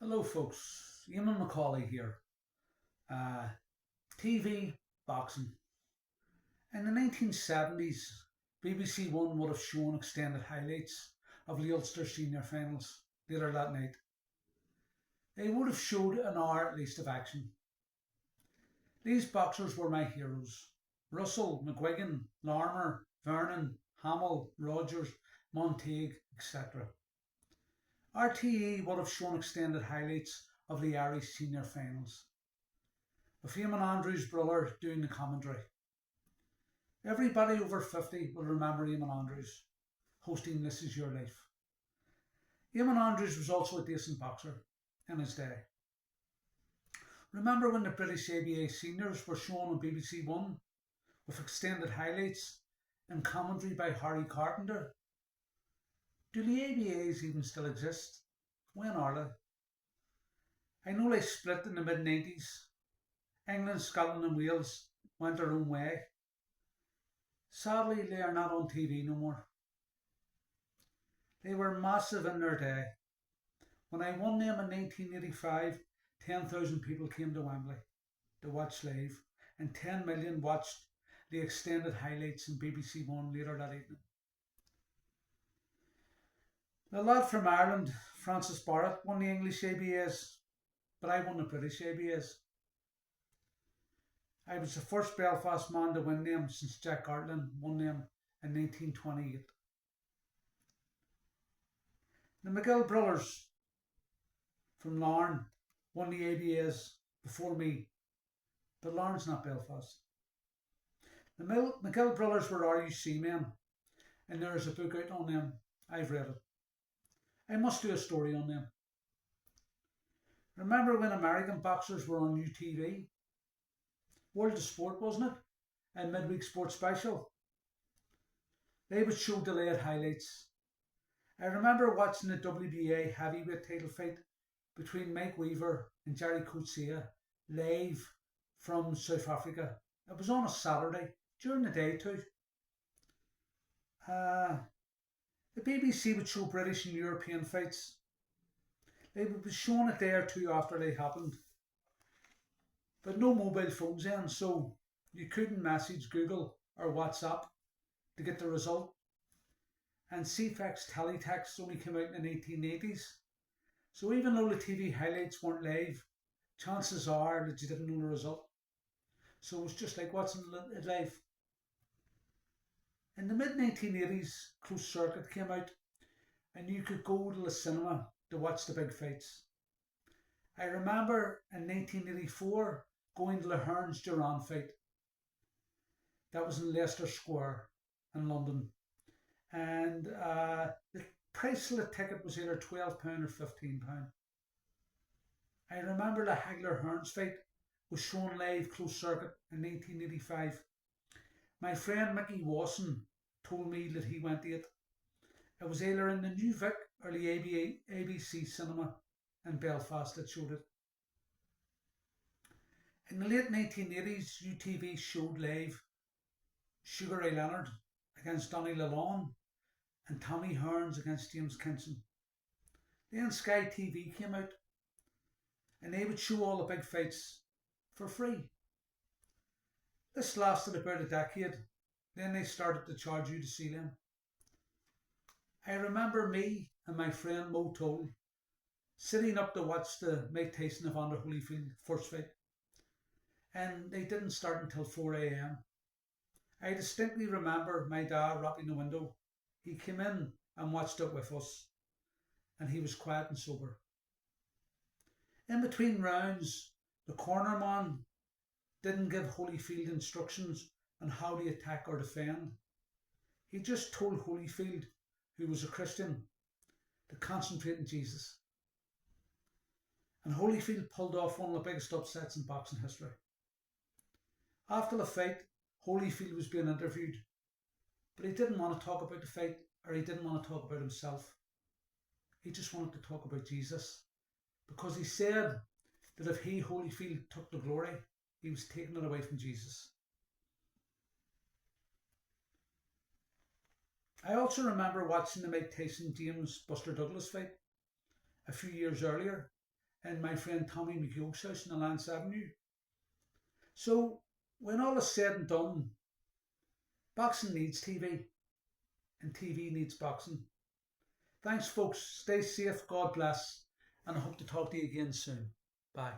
Hello folks, Eamon McAuley here. Uh, TV boxing. In the 1970s, BBC One would have shown extended highlights of the Ulster Senior Finals later that night. They would have showed an hour at least of action. These boxers were my heroes. Russell, McGuigan, Larmer, Vernon, Hamill, Rogers, Montague, etc. RTE would have shown extended highlights of the Irish Senior Finals, with Eamon Andrews' brother doing the commentary. Everybody over 50 will remember Eamon Andrews hosting This Is Your Life. Eamon Andrews was also a decent boxer in his day. Remember when the British ABA seniors were shown on BBC One with extended highlights and commentary by Harry Carpenter? Do the ABAs even still exist? When are they? I know they split in the mid-90s. England, Scotland and Wales went their own way. Sadly, they are not on TV no more. They were massive in their day. When I won them in 1985, 10,000 people came to Wembley to watch live, and 10 million watched the extended highlights in BBC One later that evening. The lad from Ireland, Francis Barrett, won the English ABAs, but I won the British ABAs. I was the first Belfast man to win them since Jack Gartland won them in 1928. The McGill brothers from Larne won the ABAs before me, but Larne's not Belfast. The McGill brothers were RUC men, and there is a book out on them. I've read it. I must do a story on them. Remember when American boxers were on UTV? World of Sport, wasn't it? And Midweek Sports Special. They would show delayed highlights. I remember watching the WBA heavyweight title fight between Mike Weaver and Jerry Coetzee live from South Africa. It was on a Saturday, during the day too. The BBC would show British and European fights. They would be shown a day or two after they happened. But no mobile phones then, so you couldn't message Google or WhatsApp to get the result. And CFAX teletext only came out in the 1880s. So even though the TV highlights weren't live, chances are that you didn't know the result. So it was just like watching it live. In the mid-1980s, Closed Circuit came out and you could go to the cinema to watch the big fights. I remember in 1984 going to the Hearns Duran fight. That was in Leicester Square in London. And the price of the ticket was either £12 or £15. I remember the Hagler Hearns fight was shown live Closed Circuit in 1985. My friend Mickey Wasson told me that he went to it. It was either in the New Vic or the ABC cinema in Belfast that showed it. In the late 1980s, UTV showed live Sugar Ray Leonard against Donny Lalonde and Tommy Hearns against James Kinson. Then Sky TV came out and they would show all the big fights for free. This lasted about a decade. Then they started to charge you to see them. I remember me and my friend Mo Toll sitting up to watch the Mike Tyson Evander Holyfield first fight. And they didn't start until 4 a.m. I distinctly remember my dad rapping the window. He came in and watched it with us. And he was quiet and sober. In between rounds, the corner man didn't give Holyfield instructions on how to attack or defend. He just told Holyfield, who was a Christian, to concentrate on Jesus. And Holyfield pulled off one of the biggest upsets in boxing history. After the fight, Holyfield was being interviewed, but he didn't want to talk about the fight or he didn't want to talk about himself. He just wanted to talk about Jesus, because he said that if he, Holyfield, took the glory, he was taking it away from Jesus. I also remember watching the Mike Tyson James Buster Douglas fight a few years earlier in my friend Tommy McHugh's house in Lance Avenue. So when all is said and done, boxing needs TV and TV needs boxing. Thanks folks, stay safe, God bless, and I hope to talk to you again soon. Bye.